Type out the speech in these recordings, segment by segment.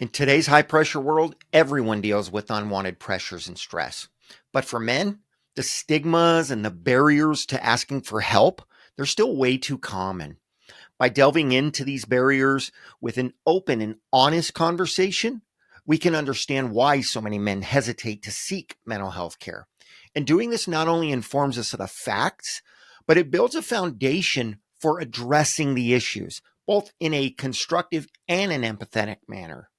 In today's high pressure world, everyone deals with unwanted pressures and stress. But for men, the stigmas and the barriers to asking for help, they're still way too common. By delving into these barriers with an open and honest conversation, we can understand why so many men hesitate to seek mental health care. And doing this not only informs us of the facts, but it builds a foundation for addressing the issues, both in a constructive and an empathetic manner.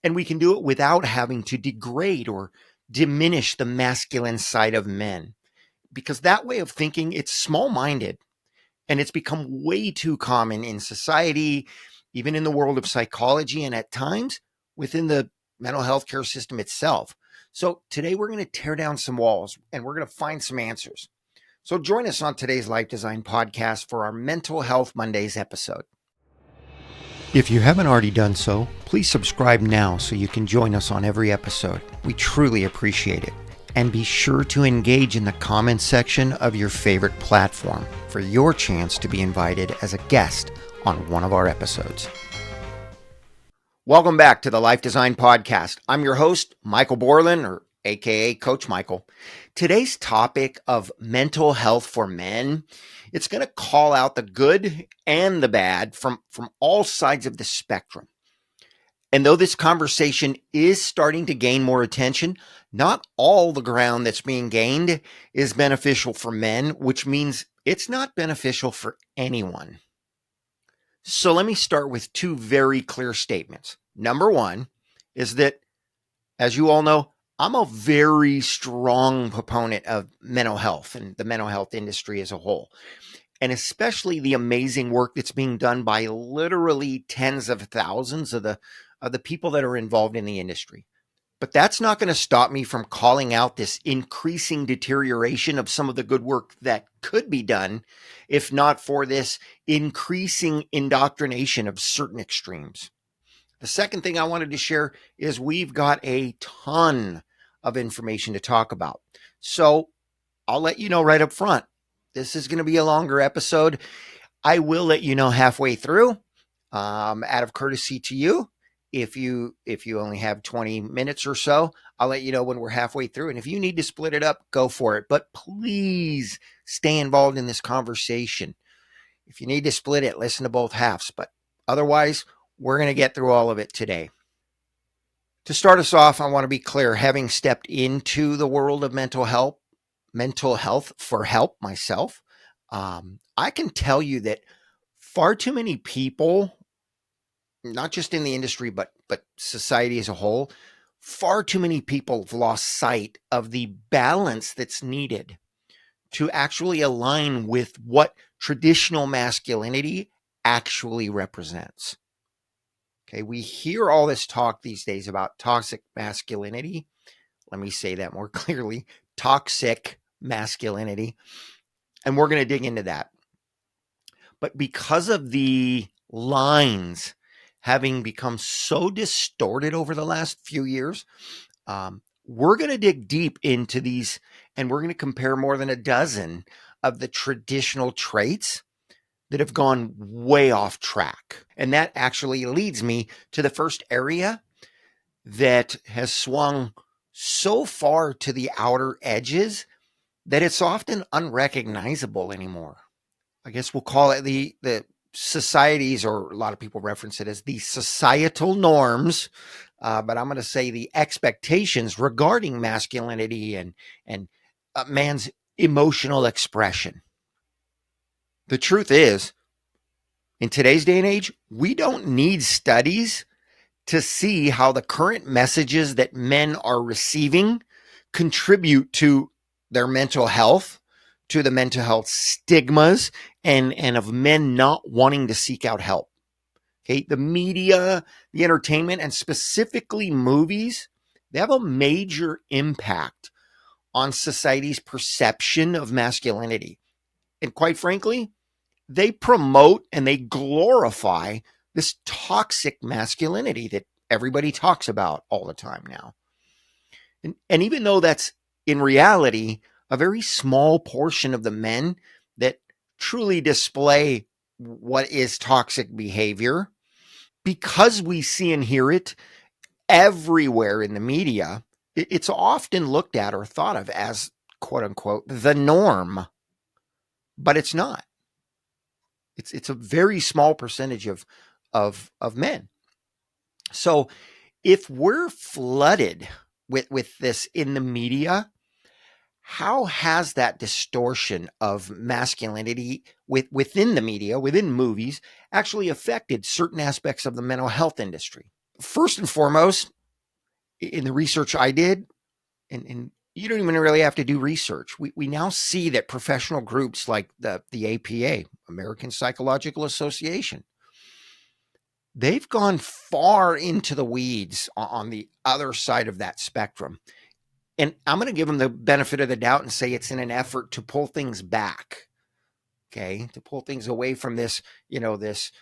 And we can do it without having to degrade or diminish the masculine side of men. Because that way of thinking, it's small-minded and it's become way too common in society, even in the world of psychology, and at times within the mental health care system itself. So today we're going to tear down some walls and we're going to find some answers. So join us on today's Life Design podcast for our Mental Health Mondays episode. If you haven't already done so, please subscribe now so you can join us on every episode. We truly appreciate it. And be sure to engage in the comments section of your favorite platform for your chance to be invited as a guest on one of our episodes. Welcome back to the Life Design Podcast. I'm your host, Michael Borland, or AKA Coach Michael. Today's topic of mental health for men, it's going to call out the good and the bad from all sides of the spectrum. And though this conversation is starting to gain more attention, not all the ground that's being gained is beneficial for men, which means it's not beneficial for anyone. So let me start with two very clear statements. Number one is that, as you all know, I'm a very strong proponent of mental health and the mental health industry as a whole, and especially the amazing work that's being done by literally tens of thousands of the people that are involved in the industry. But that's not going to stop me from calling out this increasing deterioration of some of the good work that could be done, if not for this increasing indoctrination of certain extremes. The second thing I wanted to share is we've got a ton of information to talk about. So I'll let you know right up front. This is going to be a longer episode. I will let you know halfway through, out of courtesy to you. If you only have 20 minutes or so, I'll let you know when we're halfway through. And if you need to split it up, go for it. But please stay involved in this conversation. If you need to split it, listen to both halves. But otherwise, we're going to get through all of it today. To start us off, I want to be clear, having stepped into the world of mental health for help myself, I can tell you that far too many people, not just in the industry, but society as a whole, far too many people have lost sight of the balance that's needed to actually align with what traditional masculinity actually represents. Okay, we hear all this talk these days about toxic masculinity. Let me say that more clearly, toxic masculinity. And we're going to dig into that. But because of the lines having become so distorted over the last few years, we're going to dig deep into these, and we're going to compare more than a dozen of the traditional traits that have gone way off track. And that actually leads me to the first area that has swung so far to the outer edges that it's often unrecognizable anymore. I guess we'll call it the societies, or a lot of people reference it as the societal norms, but I'm going to say the expectations regarding masculinity and man's emotional expression. The truth is, in today's day and age, we don't need studies to see how the current messages that men are receiving contribute to their mental health, to the mental health stigmas, and of men not wanting to seek out help. Okay, the media, the entertainment, and specifically movies, they have a major impact on society's perception of masculinity. And quite frankly, they promote and they glorify this toxic masculinity that everybody talks about all the time now. And even though that's in reality a very small portion of the men that truly display what is toxic behavior, because we see and hear it everywhere in the media, it's often looked at or thought of as, quote unquote, the norm, but it's not. It's a very small percentage of men. So if we're flooded with this in the media, how has that distortion of masculinity within the media, within movies, actually affected certain aspects of the mental health industry? First and foremost, in the research I did, and you don't even really have to do research. We now see that professional groups like the APA, American Psychological Association, they've gone far into the weeds on the other side of that spectrum. And I'm going to give them the benefit of the doubt and say it's in an effort to pull things back, okay, to pull things away from this, this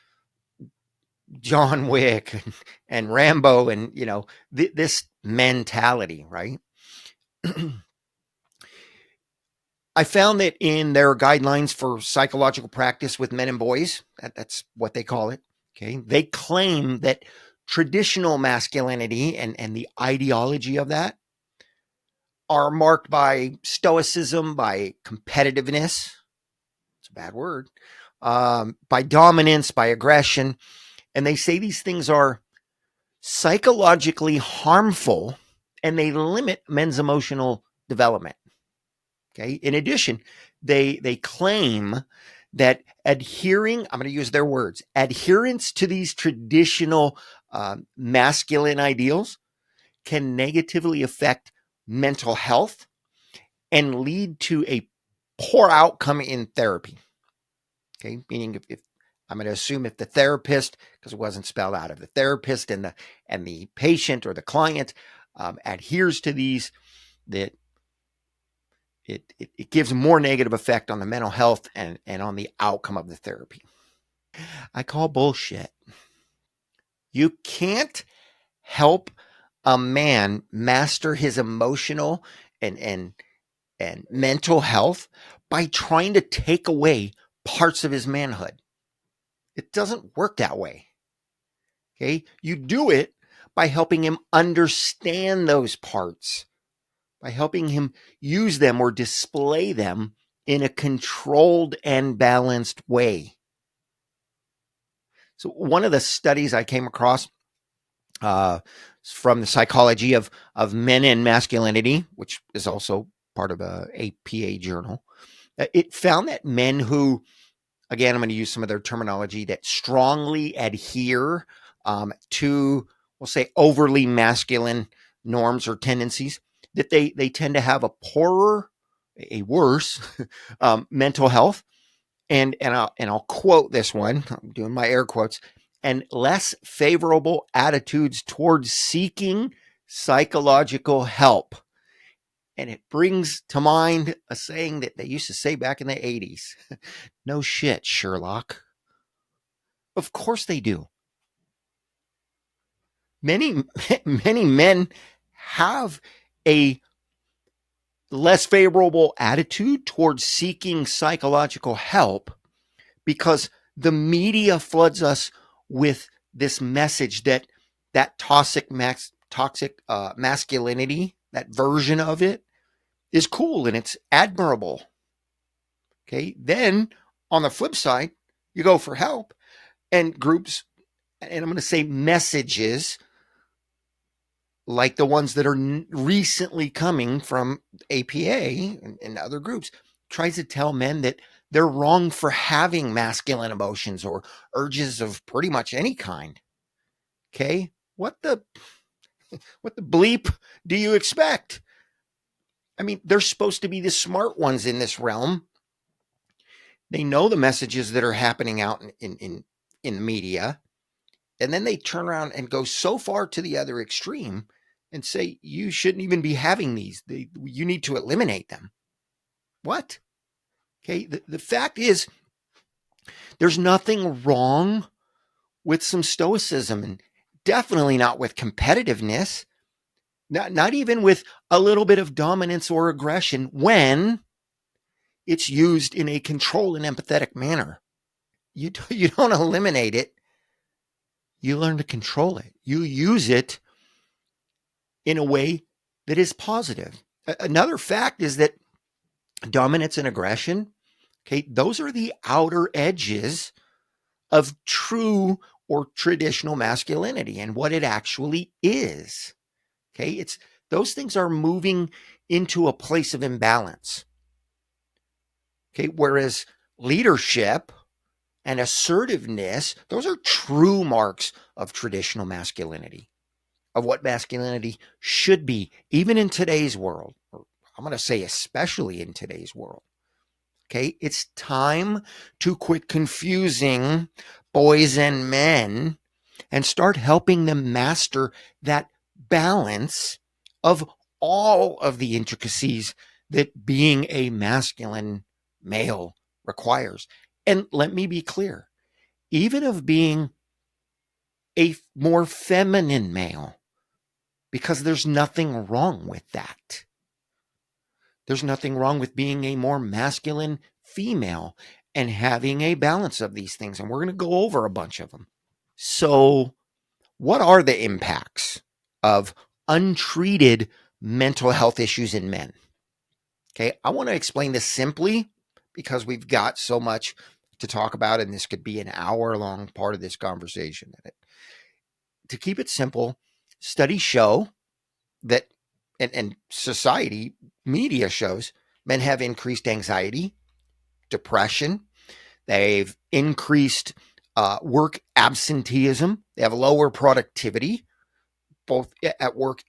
John Wick and Rambo and, this mentality, right? I found that in their guidelines for psychological practice with men and boys, that's what they call it, okay, they claim that traditional masculinity and the ideology of that are marked by stoicism, by competitiveness, it's a bad word, by dominance, by aggression. And they say these things are psychologically harmful and they limit men's emotional development. Okay. In addition, they claim that I'm going to use their words, adherence to these traditional masculine ideals can negatively affect mental health and lead to a poor outcome in therapy. Okay. Meaning if I'm going to assume if the therapist, because it wasn't spelled out, if the therapist and the patient or the client adheres to these, that it gives more negative effect on the mental health and on the outcome of the therapy. I call bullshit. You can't help a man master his emotional and mental health by trying to take away parts of his manhood. It doesn't work that way. Okay. You do it by helping him understand those parts, by helping him use them or display them in a controlled and balanced way. So one of the studies I came across from the psychology of men and masculinity, which is also part of a APA journal, it found that men who, again, I'm going to use some of their terminology, that strongly adhere to, we'll say, overly masculine norms or tendencies, that they tend to have a worse mental health. And I'll quote this one, I'm doing my air quotes, and less favorable attitudes towards seeking psychological help. And it brings to mind a saying that they used to say back in the 80s. No shit, Sherlock. Of course they do. Many men have a less favorable attitude towards seeking psychological help because the media floods us with this message that toxic masculinity, that version of it, is cool and it's admirable. Okay. Then on the flip side, you go for help and groups, and I'm going to say messages like the ones that are recently coming from APA and other groups, tries to tell men that they're wrong for having masculine emotions or urges of pretty much any kind. Okay. What the bleep do you expect? I mean, they're supposed to be the smart ones in this realm. They know the messages that are happening out in the media. And then they turn around and go so far to the other extreme and say, you shouldn't even be having these. You need to eliminate them. What? Okay. The fact is, there's nothing wrong with some stoicism and definitely not with competitiveness, not even with a little bit of dominance or aggression when it's used in a controlled and empathetic manner. You don't eliminate it. You learn to control it. You use it in a way that is positive. Another fact is that dominance and aggression, okay, those are the outer edges of true or traditional masculinity and what it actually is. Okay, it's those things are moving into a place of imbalance. Okay, whereas leadership and assertiveness, those are true marks of traditional masculinity, of what masculinity should be, even in today's world. Or I'm going to say, especially in today's world. Okay, it's time to quit confusing boys and men and start helping them master that balance of all of the intricacies that being a masculine male requires. And let me be clear, even of being a more feminine male, because there's nothing wrong with that. There's nothing wrong with being a more masculine female and having a balance of these things. And we're going to go over a bunch of them. So, what are the impacts of untreated mental health issues in men? Okay, I want to explain this simply because we've got so much to talk about, and this could be an hour-long part of this conversation. To keep it simple, studies show that, and society, media shows, men have increased anxiety, depression, they've increased work absenteeism, they have lower productivity, both at work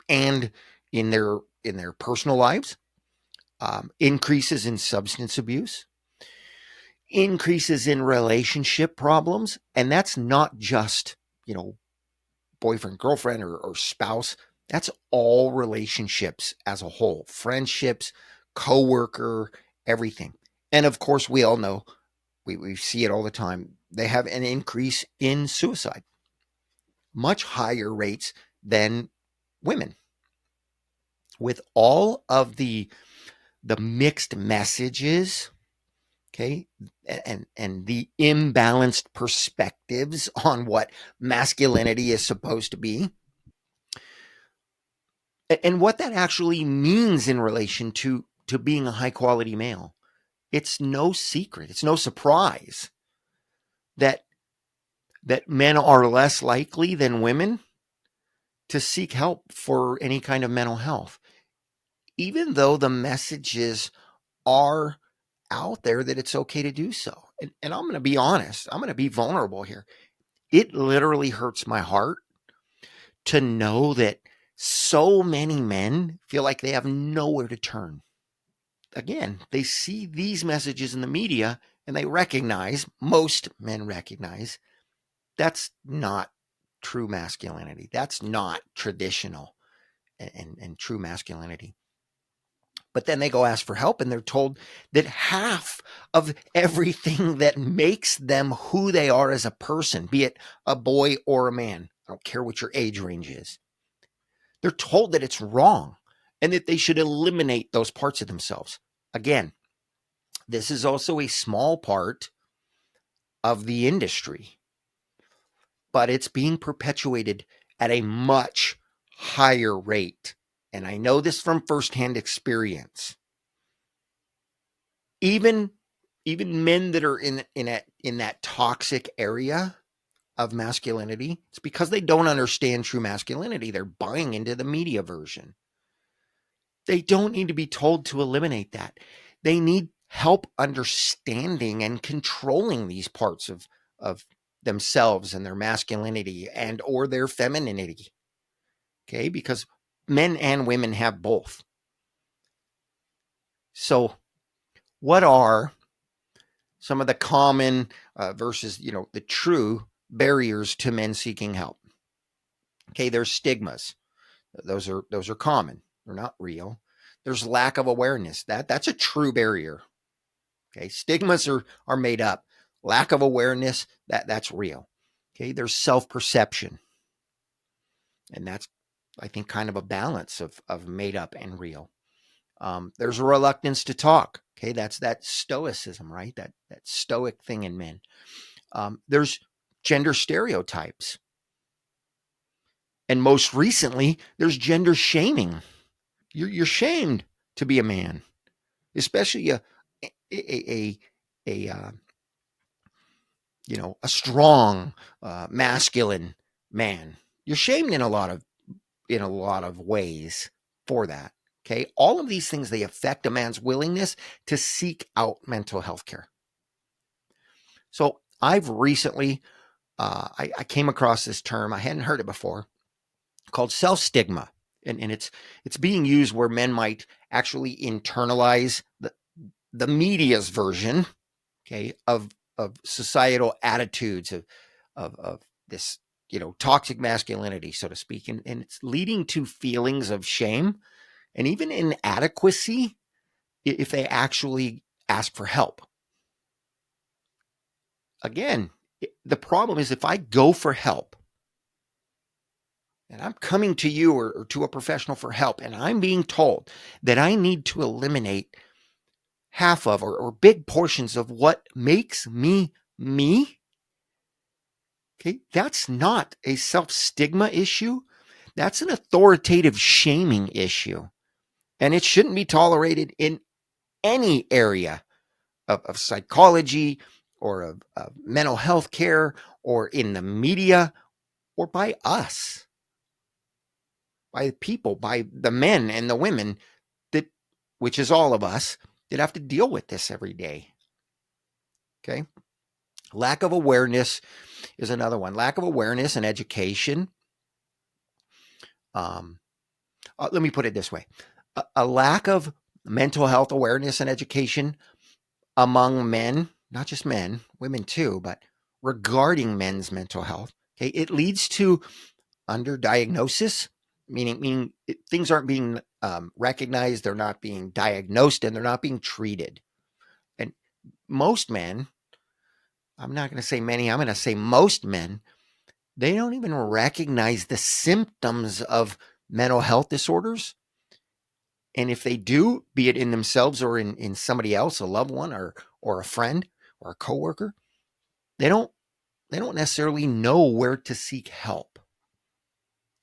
and in their personal lives, increases in substance abuse, increases in relationship problems, and that's not just boyfriend, girlfriend, or spouse. That's all relationships as a whole, friendships, coworker, everything. And of course, we all know, we see it all the time, they have an increase in suicide, much higher rates than women. With all of the mixed messages, okay, and the imbalanced perspectives on what masculinity is supposed to be, and what that actually means in relation to being a high quality male. It's no secret, it's no surprise that men are less likely than women to seek help for any kind of mental health, even though the messages are out there that it's okay to do so. And I'm going to be honest, I'm going to be vulnerable here. It literally hurts my heart to know that so many men feel like they have nowhere to turn. Again, they see these messages in the media and they recognize, most men recognize, that's not true masculinity. That's not traditional and true masculinity. But then they go ask for help and they're told that half of everything that makes them who they are as a person, be it a boy or a man, I don't care what your age range is, they're told that it's wrong and that they should eliminate those parts of themselves. Again, this is also a small part of the industry, but it's being perpetuated at a much higher rate. And I know this from firsthand experience. Even men that are in that toxic area of masculinity, it's because they don't understand true masculinity. They're buying into the media version. They don't need to be told to eliminate that. They need help understanding and controlling these parts of themselves and their masculinity and or their femininity. Okay, because men and women have both. So, what are some of the common versus the true barriers to men seeking help? Okay, there's stigmas. Those are common. They're not real. There's lack of awareness. That's a true barrier. Okay, stigmas are made up. Lack of awareness, that's real. Okay, there's self-perception. And that's, I think, kind of a balance of made up and real. There's a reluctance to talk. Okay, that's that stoicism, right? That stoic thing in men. There's gender stereotypes. And most recently, there's gender shaming. You're shamed to be a man, especially a a strong, masculine man. You're shamed in a lot of ways for that. Okay, all of these things, they affect a man's willingness to seek out mental health care. So I've recently I came across this term. I hadn't heard it before, called self stigma, and it's being used where men might actually internalize the media's version, okay, of societal attitudes of this toxic masculinity, so to speak, and it's leading to feelings of shame and even inadequacy if they actually ask for help. Again, the problem is if I go for help and I'm coming to you or to a professional for help, and I'm being told that I need to eliminate half of or big portions of what makes me me, okay, that's not a self stigma issue. That's an authoritative shaming issue. And it shouldn't be tolerated in any area of psychology or of mental health care or in the media or by us, by the people, by the men and the women that, which is all of us, that have to deal with this every day. Okay. Lack of awareness is another one. Lack of awareness and education. Let me put it this way: a lack of mental health awareness and education among men, not just men, women too, but regarding men's mental health. Okay, it leads to underdiagnosis, meaning things aren't being recognized, they're not being diagnosed, and they're not being treated. And most men, I'm not going to say many, I'm going to say most men, they don't even recognize the symptoms of mental health disorders. And if they do, be it in themselves or in somebody else, a loved one or a friend or a coworker, they don't necessarily know where to seek help.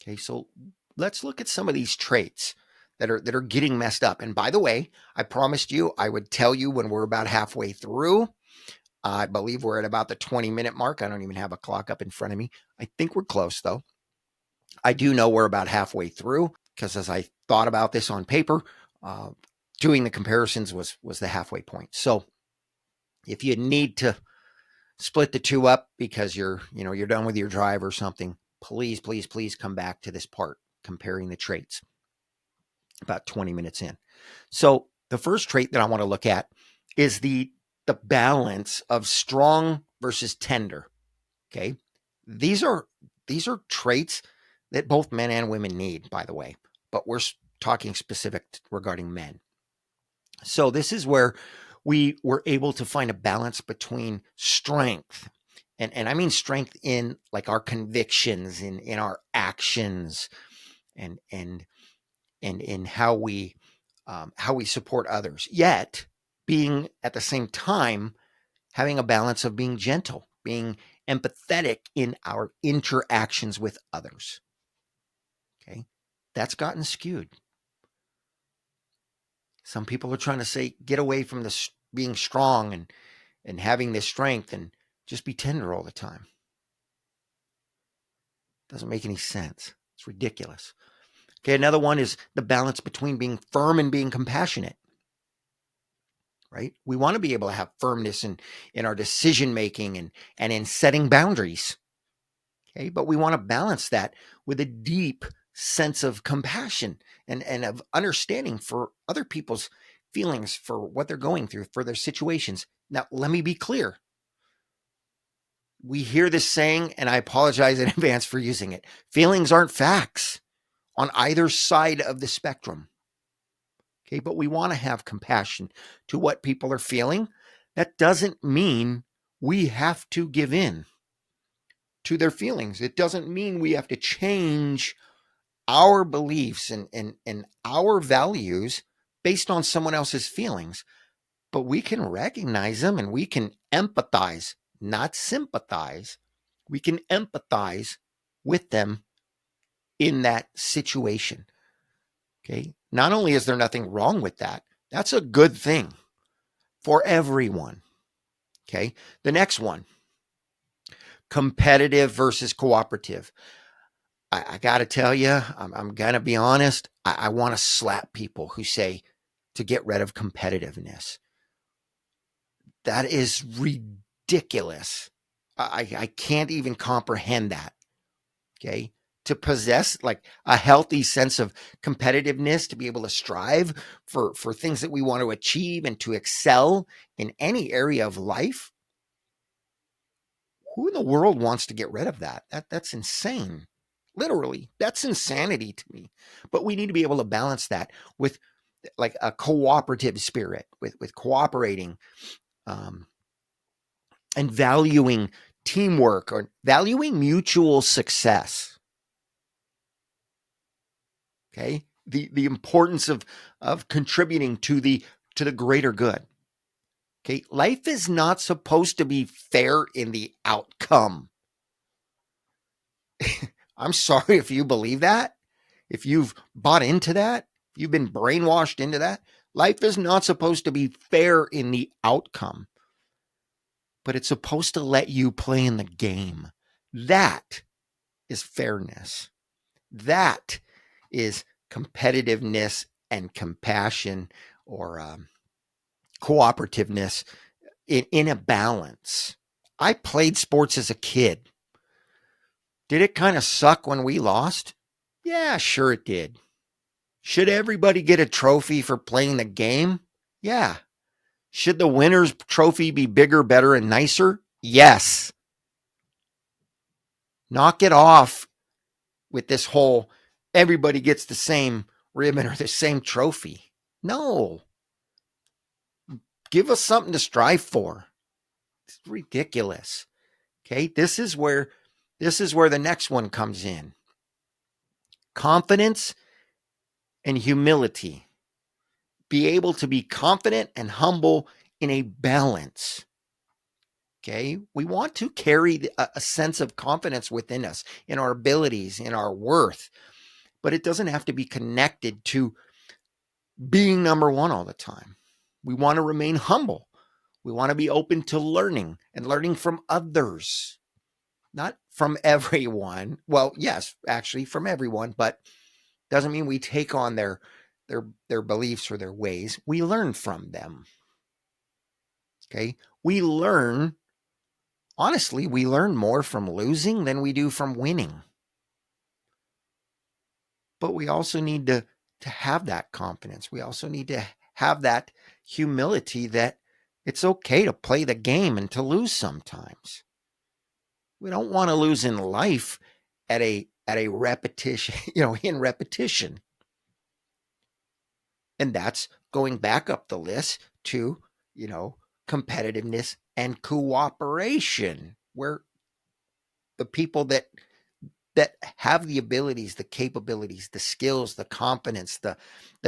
Okay, so let's look at some of these traits that are getting messed up. And by the way, I promised you I would tell you when we're about halfway through. I believe we're at about the 20-minute mark. I don't even have a clock up in front of me. I think we're close though. I do know we're about halfway through because as I thought about this on paper, doing the comparisons was the halfway point. So if you need to split the two up because you're done with your drive or something, please come back to this part comparing the traits about 20 minutes in. So the first trait that I want to look at is the balance of strong versus tender. Okay. These are traits that both men and women need, by the way, but we're talking specific regarding men. So this is where we were able to find a balance between strength, and I mean strength in like our convictions, in our actions, and in how we support others, yet being at the same time having a balance of being gentle, being empathetic in our interactions with others. Okay, that's gotten skewed. Some people are trying to say get away from this being strong and having this strength and just be tender all the time. Doesn't make any sense. It's ridiculous. Okay, another one is the balance between being firm and being compassionate. Right? We want to be able to have firmness in our decision making and in setting boundaries. Okay, but we want to balance that with a deep sense of compassion and of understanding for other people's feelings, for what they're going through, for their situations. Now, let me be clear. We hear this saying, and I apologize in advance for using it. Feelings aren't facts on either side of the spectrum. Okay, but we want to have compassion to what people are feeling. That doesn't mean we have to give in to their feelings. It doesn't mean we have to change our beliefs and our values based on someone else's feelings. But we can recognize them and we can empathize, not sympathize. We can empathize with them in that situation. Okay. Not only is there nothing wrong with that, that's a good thing for everyone. Okay. The next one, competitive versus cooperative. I got to tell you, I'm going to be honest. I want to slap people who say to get rid of competitiveness. That is ridiculous. I can't even comprehend that. Okay. To possess like a healthy sense of competitiveness, to be able to strive for things that we want to achieve and to excel in any area of life. Who in the world wants to get rid of that? That's insane. Literally, that's insanity to me. But we need to be able to balance that with like a cooperative spirit, with cooperating, um, and valuing teamwork or valuing mutual success. Okay, the importance of contributing to the greater good. Okay, life is not supposed to be fair in the outcome. I'm sorry if you believe that. If you've bought into that, if you've been brainwashed into that, life is not supposed to be fair in the outcome, but it's supposed to let you play in the game. That is fairness. That is competitiveness and compassion, or cooperativeness in a balance. I played sports as a kid. Did it kind of suck when we lost? Yeah, sure it did. Should everybody get a trophy for playing the game? Yeah. Should the winner's trophy be bigger, better, and nicer? Yes. Knock it off with this whole everybody gets the same ribbon or the same trophy. No. Give us something to strive for. It's ridiculous. Okay? This is where the next one comes in. Confidence and humility. Be able to be confident and humble in a balance. Okay. We want to carry a sense of confidence within us, in our abilities, in our worth, but it doesn't have to be connected to being number one all the time. We want to remain humble. We want to be open to learning and learning from others, not from everyone. Well, yes, actually from everyone, but doesn't mean we take on their beliefs or their ways. We learn from them. Okay. Honestly, we learn more from losing than we do from winning. But we also need to have that confidence. We also need to have that humility that it's okay to play the game and to lose sometimes. We don't want to lose in life at a repetition, in repetition. And that's going back up the list to, competitiveness and cooperation, where the people that have the abilities, the capabilities, the skills, the confidence, the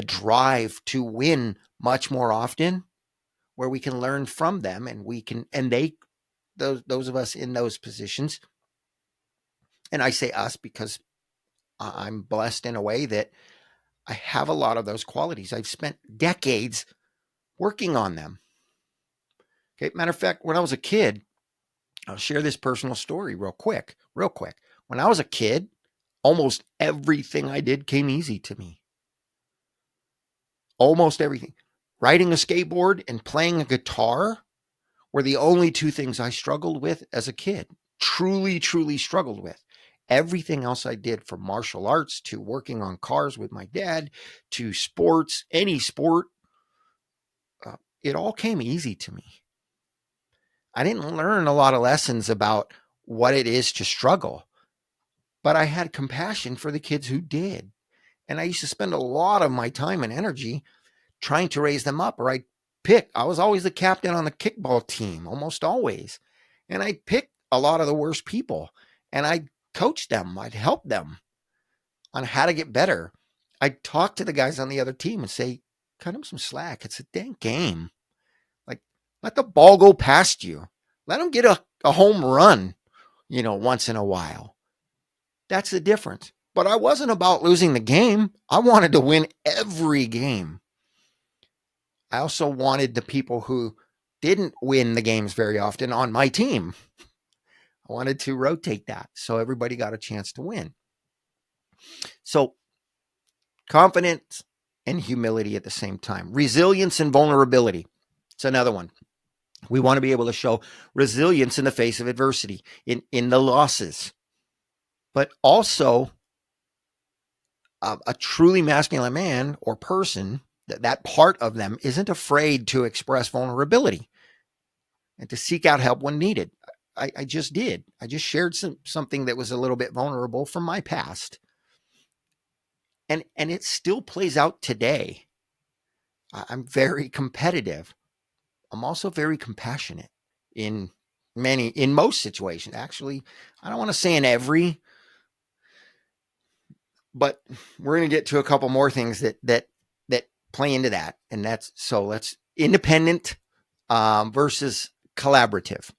drive to win much more often, where we can learn from them, and we can, and they, those of us in those positions, and I say us because I'm blessed in a way that I have a lot of those qualities. I've spent decades working on them. Okay, matter of fact, when I was a kid, I'll share this personal story real quick. When I was a kid, almost everything I did came easy to me. Almost everything. Riding a skateboard and playing a guitar were the only two things I struggled with as a kid. Truly, truly struggled with. Everything else I did, from martial arts to working on cars with my dad to sports, any sport, it all came easy to me. I didn't learn a lot of lessons about what it is to struggle, but I had compassion for the kids who did. And I used to spend a lot of my time and energy trying to raise them up. Or I was always the captain on the kickball team, almost always. And I'd pick a lot of the worst people, and I'd coach them. I'd help them on how to get better. I'd talk to the guys on the other team and say, cut them some slack. It's a dang game. Like, let the ball go past you. Let them get a home run, once in a while. That's the difference. But I wasn't about losing the game. I wanted to win every game. I also wanted the people who didn't win the games very often on my team. I wanted to rotate that so everybody got a chance to win. So, confidence and humility at the same time. Resilience and vulnerability. It's another one. We want to be able to show resilience in the face of adversity, in the losses, but also a truly masculine man or person, that part of them isn't afraid to express vulnerability and to seek out help when needed. I just did. I just shared something that was a little bit vulnerable from my past. And it still plays out today. I'm very competitive. I'm also very compassionate in most situations. Actually, I don't want to say in every, but we're going to get to a couple more things that play into that. And let's independent versus collaborative.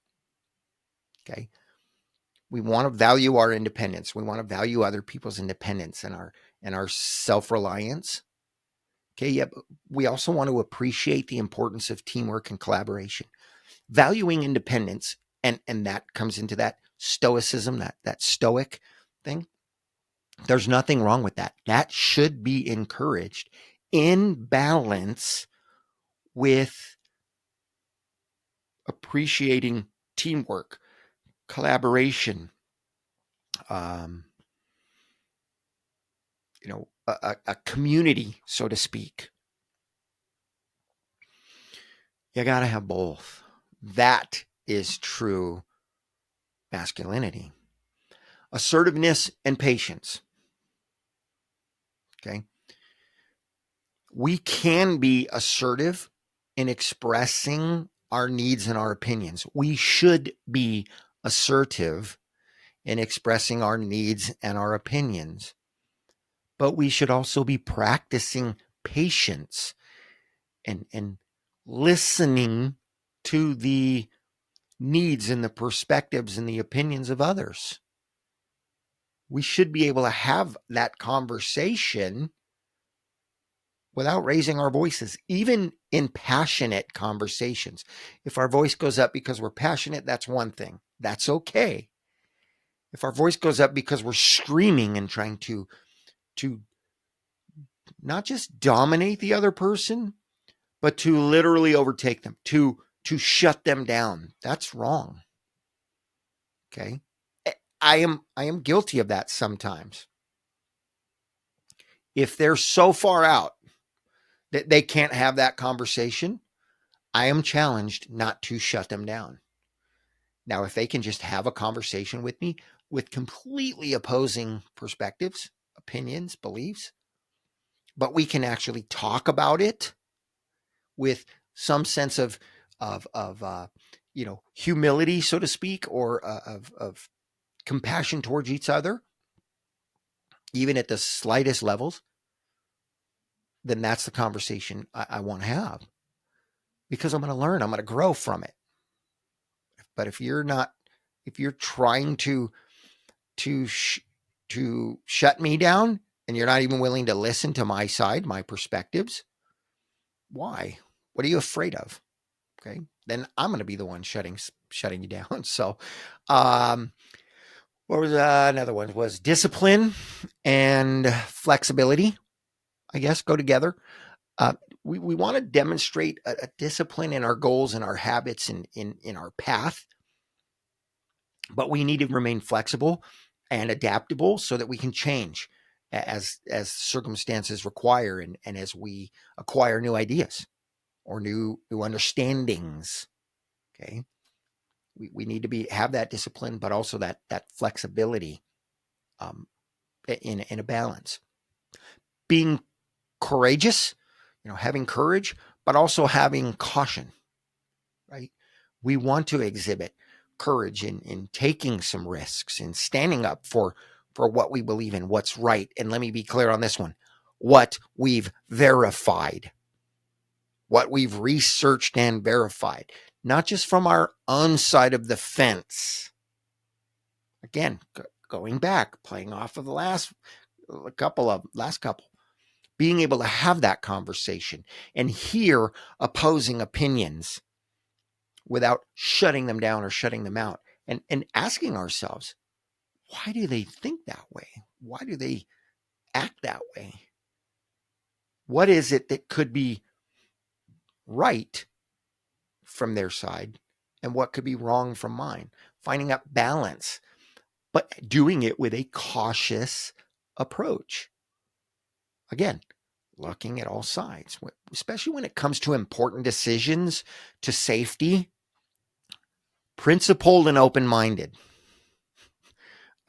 Okay. We want to value our independence. We want to value other people's independence and our self-reliance. Okay. Yeah. But we also want to appreciate the importance of teamwork and collaboration. Valuing independence, and that comes into that stoicism, that stoic thing. There's nothing wrong with that. That should be encouraged in balance with appreciating teamwork, collaboration, um, a community, so to speak. You got to have both. That is true masculinity. Assertiveness and patience. Okay. We can be assertive in expressing our needs and our opinions. We should be assertive in expressing our needs and our opinions. But we should also be practicing patience and listening to the needs and the perspectives and the opinions of others. We should be able to have that conversation without raising our voices, even in passionate conversations. If our voice goes up because we're passionate, that's one thing. That's okay. If our voice goes up because we're screaming and trying to not just dominate the other person, but to literally overtake them, to shut them down, that's wrong. Okay? I am guilty of that sometimes. If they're so far out that they can't have that conversation, I am challenged not to shut them down. Now, if they can just have a conversation with me with completely opposing perspectives, opinions, beliefs, but we can actually talk about it with some sense of humility, so to speak, or of compassion towards each other, even at the slightest levels, then that's the conversation I want to have, because I'm going to learn, I'm going to grow from it. But if you're trying to shut me down, and you're not even willing to listen to my side, my perspectives, why? What are you afraid of? Okay, then I'm going to be the one shutting you down. So, what was another one? Was discipline and flexibility, I guess, go together. We want to demonstrate a discipline in our goals and our habits in our path, but we need to remain flexible and adaptable so that we can change as circumstances require, and as we acquire new ideas or new understandings. Okay, we need to have that discipline, but also that flexibility, in a balance. Being courageous, having courage, but also having caution. Right? We want to exhibit courage in taking some risks, in standing up for what we believe in, what's right. And let me be clear on this one: what we've verified, what we've researched and verified, not just from our own side of the fence. Again, going back, playing off of the last last couple, being able to have that conversation and hear opposing opinions without shutting them down or shutting them out, and asking ourselves, why do they think that way? Why do they act that way? What is it that could be right from their side and what could be wrong from mine? Finding out balance, but doing it with a cautious approach. Again, looking at all sides, especially when it comes to important decisions, to safety, principled and open-minded.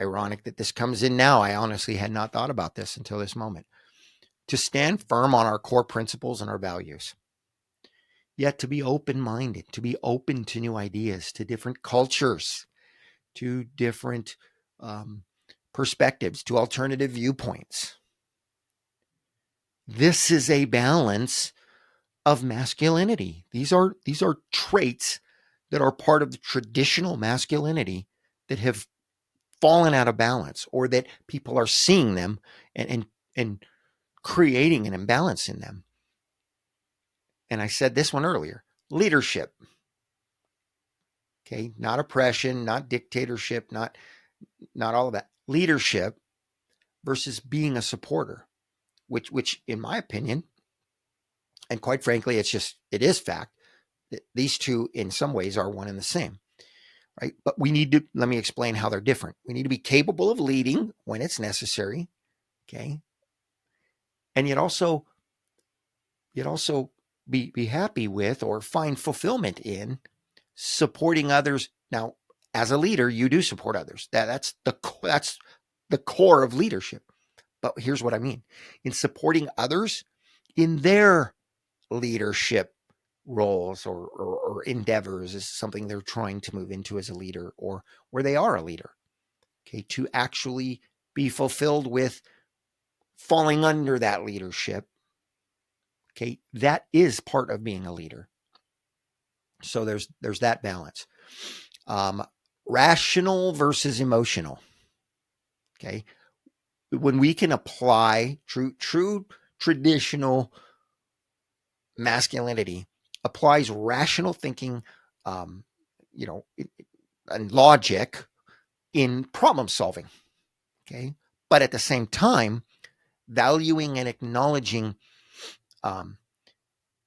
Ironic that this comes in now. I honestly had not thought about this until this moment. To stand firm on our core principles and our values. Yet to be open-minded, to be open to new ideas, to different cultures, to different perspectives, to alternative viewpoints. This is a balance of masculinity. These are traits that are part of the traditional masculinity that have fallen out of balance, or that people are seeing them and creating an imbalance in them. And I said this one earlier, leadership. Okay, not oppression, not dictatorship, not all of that. Leadership versus being a supporter, which in my opinion, and quite frankly, it is fact that these two in some ways are one and the same, right? But let me explain how they're different. We need to be capable of leading when it's necessary, okay? And yet also be happy with or find fulfillment in supporting others. Now, as a leader, you do support others. That's the core of leadership. But here's what I mean. In supporting others in their leadership roles or endeavors is something they're trying to move into as a leader, or where they are a leader. Okay, to actually be fulfilled with falling under that leadership. Okay, that is part of being a leader. So there's that balance. Rational versus emotional. Okay, when we can apply true traditional masculinity, applies rational thinking, and logic in problem solving. Okay, but at the same time, valuing and acknowledging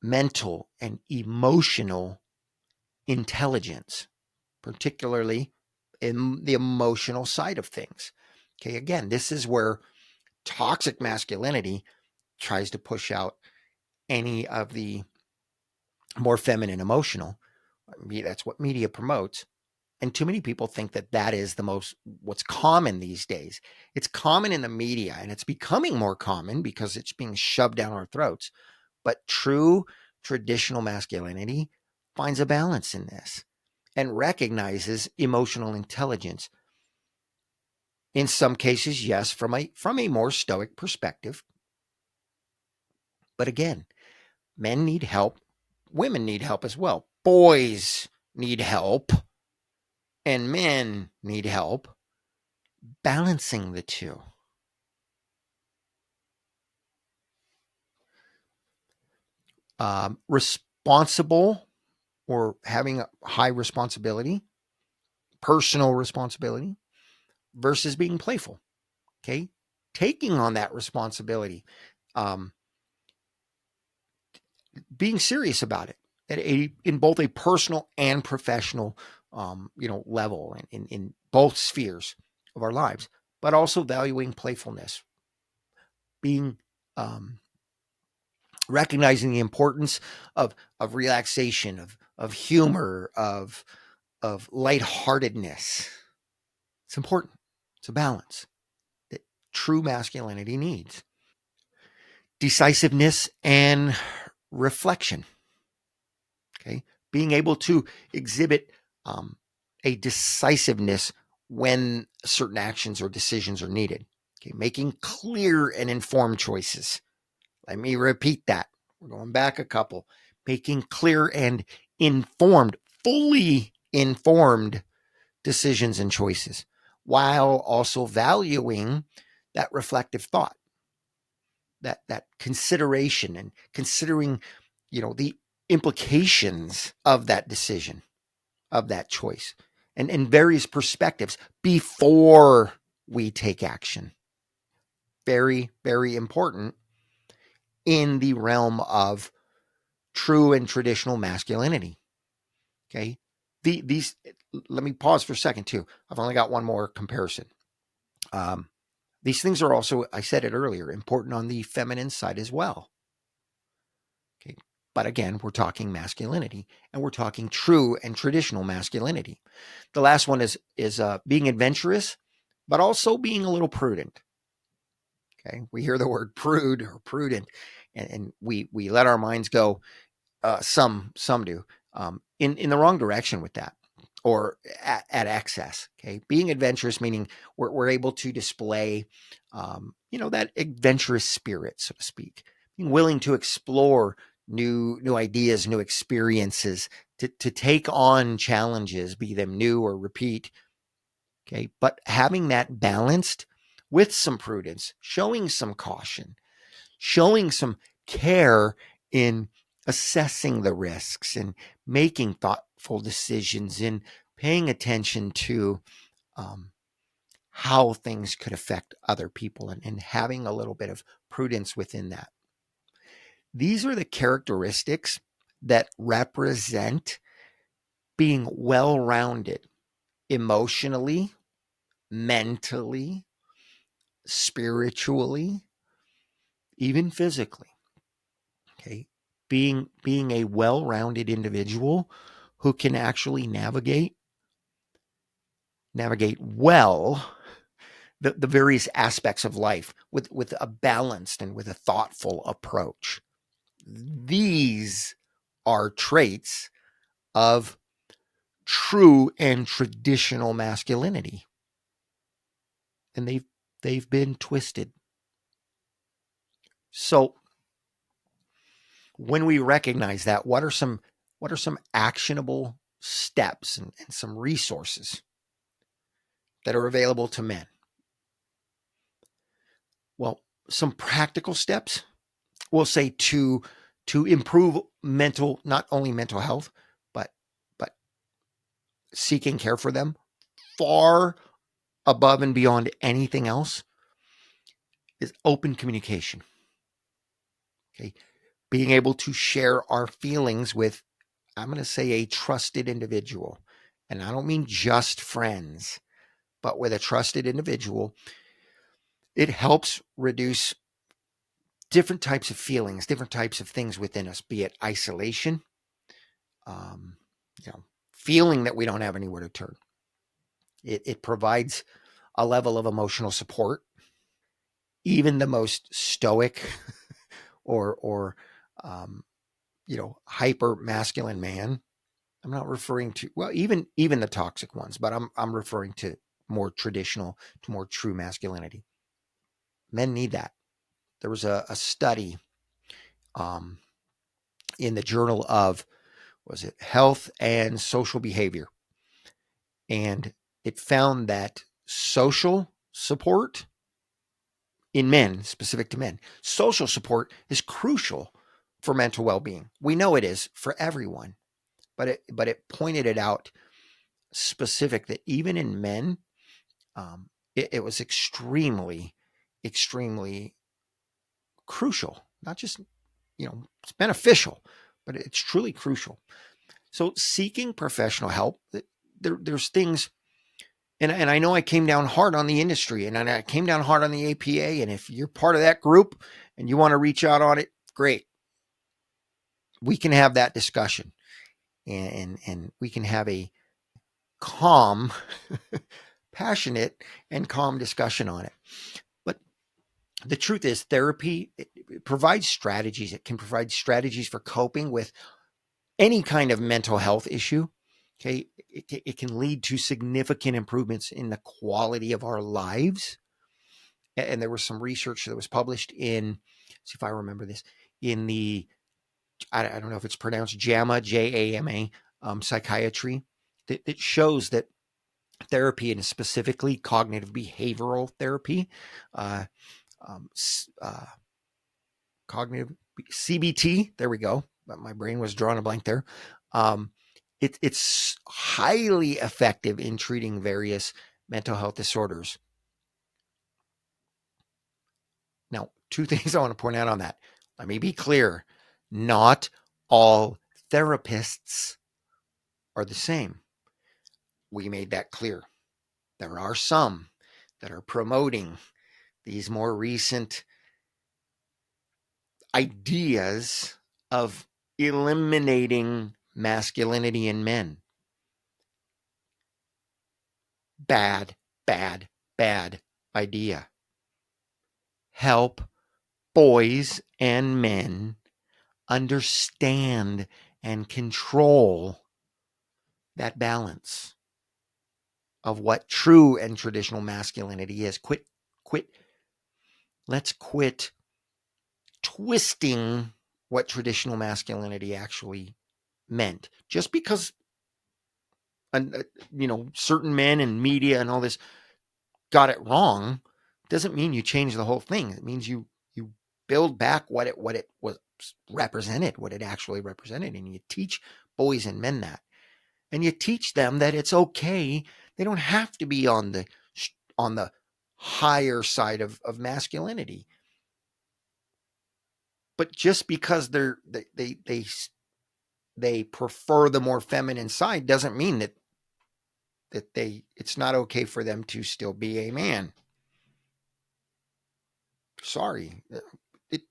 mental and emotional intelligence, particularly in the emotional side of things. Okay, again, this is where toxic masculinity tries to push out any of the more feminine emotional. That's what media promotes. And too many people think that is what's common these days. It's common in the media, and it's becoming more common because it's being shoved down our throats. But true traditional masculinity finds a balance in this and recognizes emotional intelligence. In some cases, yes, from a more stoic perspective. But again, men need help. Women need help as well. Boys need help. And men need help balancing the two. Responsible, or having a high responsibility, personal responsibility, versus being playful. Okay, taking on that responsibility, being serious about it in both a personal and professional level, in both spheres of our lives, but also valuing playfulness, being recognizing the importance of relaxation, of humor, of lightheartedness. It's important. It's a balance that true masculinity needs. Decisiveness and reflection. Okay, being able to exhibit a decisiveness when certain actions or decisions are needed. Okay, making clear and informed choices. Let me repeat that. We're going back a couple. Making clear and informed, fully informed decisions and choices, while also valuing that reflective thought, that consideration, and considering, the implications of that decision, of that choice, and various perspectives before we take action. Very, very important in the realm of true and traditional masculinity. Okay. These, let me pause for a second too. I've only got one more comparison. These things are also, I said it earlier, important on the feminine side as well. Okay. But again, we're talking masculinity, and we're talking true and traditional masculinity. The last one is being adventurous, but also being a little prudent. Okay. We hear the word prude or prudent, and we let our minds go. Some do, in the wrong direction with that, or at excess. Okay. Being adventurous, meaning we're able to display, that adventurous spirit, so to speak, being willing to explore new ideas, new experiences, to take on challenges, be them new or repeat. Okay. But having that balanced with some prudence, showing some caution, showing some care in assessing the risks and making thoughtful decisions, and paying attention to how things could affect other people, and having a little bit of prudence within that. These are the characteristics that represent being well-rounded emotionally, mentally, spiritually, even physically. Okay. Being a well-rounded individual who can actually navigate well the various aspects of life with a balanced and with a thoughtful approach. These are traits of true and traditional masculinity, and they've been twisted. So when we recognize that, what are some actionable steps and some resources that are available to men? Well, some practical steps, we'll say, to improve not only mental health, but seeking care for them far above and beyond anything else, is open communication. Okay. Being able to share our feelings with, I'm going to say, a trusted individual. And I don't mean just friends, but with a trusted individual. It helps reduce different types of feelings, different types of things within us, be it isolation, um, feeling that we don't have anywhere to turn. It provides a level of emotional support. Even the most stoic or hyper masculine man, I'm not referring to, well, even the toxic ones, but I'm referring to more traditional, to more true masculinity. Men need that. There was a study in the Journal of, was it Health and Social Behavior, and it found that social support in men, specific to men, social support is crucial for mental well-being. We know it is for everyone, but it pointed it out specific that even in men, it was extremely crucial. Not just, it's beneficial, but it's truly crucial. So seeking professional help, there's things, and I know I came down hard on the industry, and I came down hard on the APA. And if you're part of that group and you want to reach out on it, great. We can have that discussion, and we can have a calm, passionate, and calm discussion on it. But the truth is, therapy, it provides strategies. It can provide strategies for coping with any kind of mental health issue. Okay. It can lead to significant improvements in the quality of our lives. And there was some research that was published in, see if I remember this, in the, I don't know if it's pronounced JAMA, JAMA, psychiatry, that shows that therapy, and specifically cognitive behavioral therapy, uh, um, uh, cognitive CBT. There we go. My brain was drawing a blank there. Um, it's highly effective in treating various mental health disorders. Now, two things I want to point out on that. Let me be clear. Not all therapists are the same. We made that clear. There are some that are promoting these more recent ideas of eliminating masculinity in men. Bad, bad, bad idea. Help boys and men understand and control that balance of what true and traditional masculinity is. Let's quit twisting what traditional masculinity actually meant. Just because certain men and media and all this got it wrong doesn't mean you change the whole thing. It means you build back what it was represented, what it actually represented, and you teach boys and men that. And you teach them that it's okay. They don't have to be on the higher side of masculinity. But just because they prefer the more feminine side doesn't mean that it's not okay for them to still be a man. Sorry. It,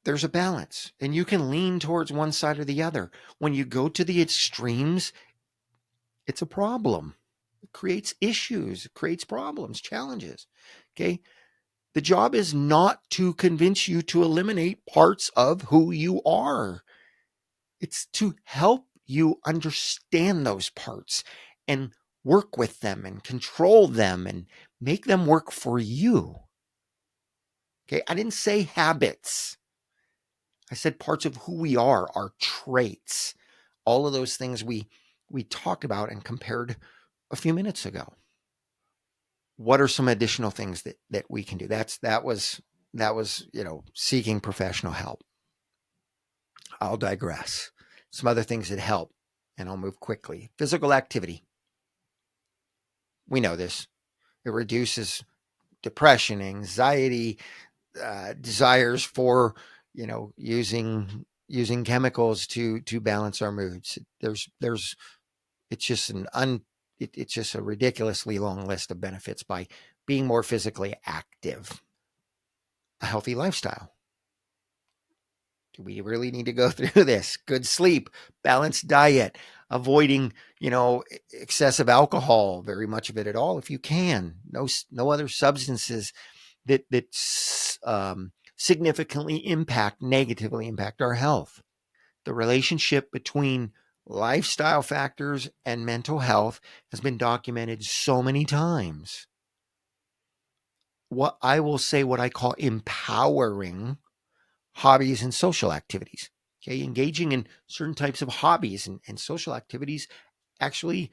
there's a balance, and you can lean towards one side or the other. When you go to the extremes, it's a problem. It creates issues, it creates problems, challenges. Okay. The job is not to convince you to eliminate parts of who you are. It's to help you understand those parts and work with them and control them and make them work for you. Okay. I didn't say habits. I said parts of who we are, our traits, all of those things we talked about and compared a few minutes ago. What are some additional things that we can do? That was seeking professional help. I'll digress. Some other things that help, and I'll move quickly. Physical activity. We know this. It reduces depression, anxiety, desires for using chemicals to balance our moods. There's it's just it's just a ridiculously long list of benefits by being more physically active. A healthy lifestyle. Do we really need to go through this? Good sleep, balanced diet, avoiding, excessive alcohol, very much of it at all if you can. No other substances that significantly negatively impact our health. The relationship between lifestyle factors and mental health has been documented so many times. What I will say, what I call empowering hobbies and social activities. Okay, engaging in certain types of hobbies and social activities actually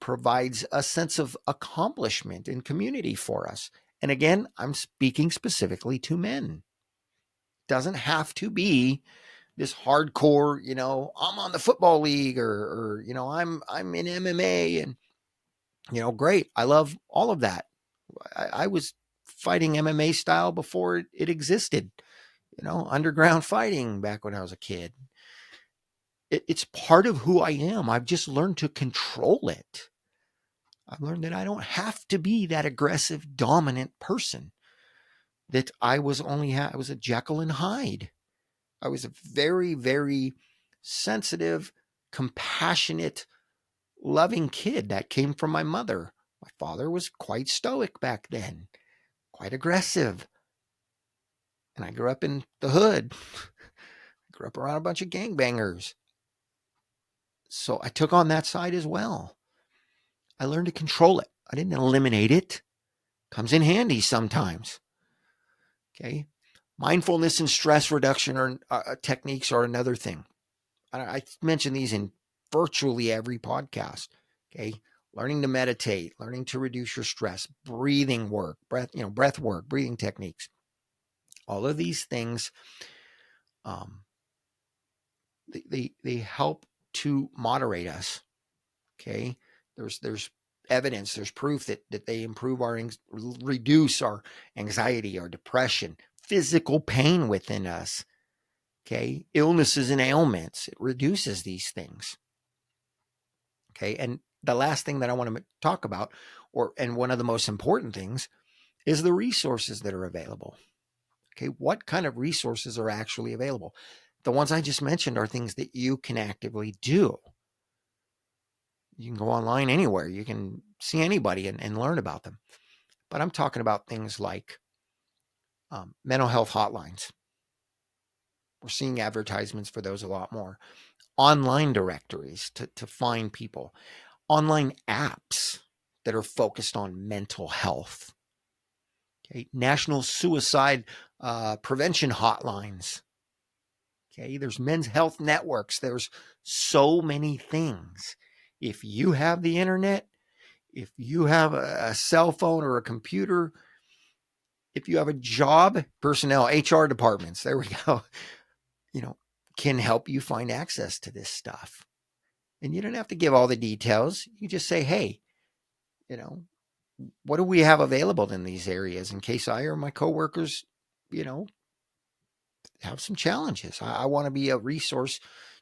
provides a sense of accomplishment and community for us. And again, I'm speaking specifically to men. Doesn't have to be this hardcore, I'm on the football league or I'm in MMA and great. I love all of that. I was fighting MMA style before it existed, underground fighting back when I was a kid. It's part of who I am. I've just learned to control it. I've learned that I don't have to be that aggressive, dominant person. That I was a Jekyll and Hyde. I was a very, very sensitive, compassionate, loving kid that came from my mother. My father was quite stoic back then, quite aggressive. And I grew up in the hood. I grew up around a bunch of gangbangers. So I took on that side as well. I learned to control it. I didn't eliminate it. Comes in handy sometimes. Okay. Mindfulness and stress reduction techniques are another thing. I mention these in virtually every podcast. Okay. learning to meditate, learning to reduce your stress, breathing work, breath work, breathing techniques. All of these things, they help to moderate us. Okay, there's evidence, there's proof that they improve reduce our anxiety, our depression, physical pain within us. Okay, illnesses and ailments, it reduces these things. Okay, and the last thing that I want to talk about, and one of the most important things, is the resources that are available. Okay, what kind of resources are actually available? The ones I just mentioned are things that you can actively do. You can go online anywhere. You can see anybody and learn about them. But I'm talking about things like mental health hotlines. We're seeing advertisements for those a lot more. Online directories to find people. Online apps that are focused on mental health. Okay, national suicide prevention hotlines. Okay, there's men's health networks. There's so many things. If you have the internet, if you have a cell phone or a computer, if you have a job, personnel, HR departments, there we go, can help you find access to this stuff. And you don't have to give all the details. You just say, hey, what do we have available in these areas in case I or my coworkers, have some challenges. I want to be a resource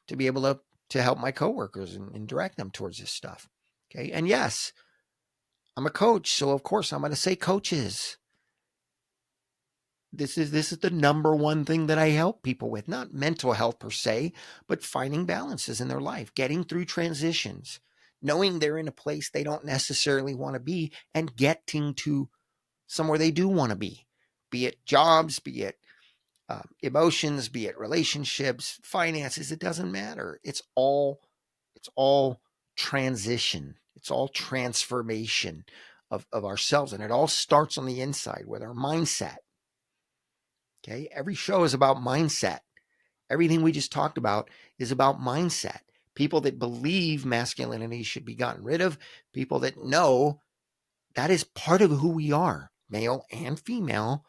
to be able to help my coworkers and direct them towards this stuff. Okay. And yes, I'm a coach. So of course I'm going to say coaches. This is the number one thing that I help people with, not mental health per se, but finding balances in their life, getting through transitions, knowing they're in a place they don't necessarily want to be and getting to somewhere they do want to be it jobs, be it emotions, be it relationships, finances, it doesn't matter. It's all transition. It's all transformation of ourselves. And it all starts on the inside with our mindset. Okay. Every show is about mindset. Everything we just talked about is about mindset. People that believe masculinity should be gotten rid of, people that know that is part of who we are, male and female.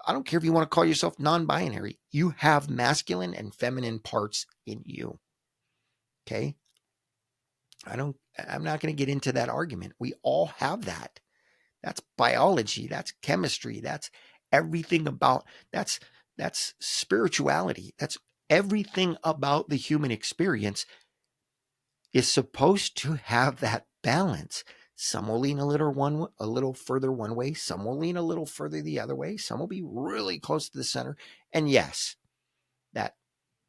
I don't care if you want to call yourself non-binary. You have masculine and feminine parts in you. Okay. I'm not going to get into that argument. We all have that. That's biology. That's chemistry. That's everything about, that's spirituality. That's everything about the human experience is supposed to have that balance. Some will lean a little further one way. Some will lean a little further the other way. Some will be really close to the center. And yes, that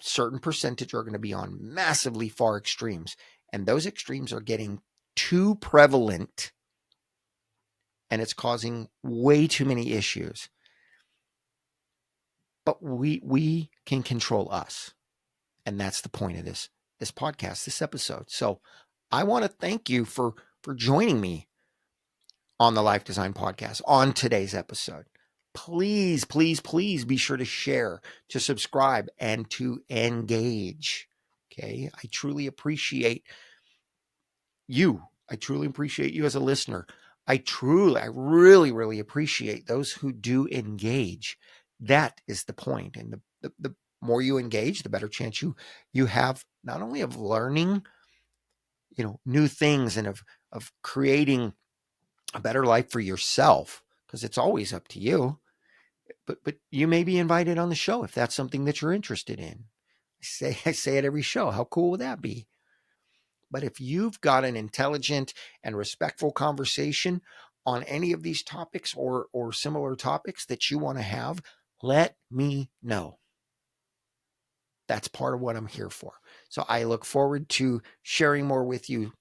certain percentage are going to be on massively far extremes. And those extremes are getting too prevalent and it's causing way too many issues. But we can control us. And that's the point of this podcast, this episode. So I want to thank you for joining me on the Life Design Podcast on today's episode. Please, please, please be sure to share, to subscribe, and to engage. Okay. I truly appreciate you. I truly appreciate you as a listener. I really, really appreciate those who do engage. That is the point. And the more you engage, the better chance you have not only of learning, new things and of creating a better life for yourself, because it's always up to you. But you may be invited on the show if that's something that you're interested in. I say it every show. How cool would that be? But if you've got an intelligent and respectful conversation on any of these topics or similar topics that you want to have, let me know. That's part of what I'm here for. So I look forward to sharing more with you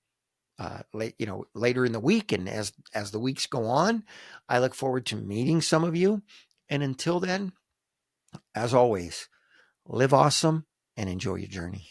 later in the week. And as the weeks go on, I look forward to meeting some of you. And until then, as always, live awesome and enjoy your journey.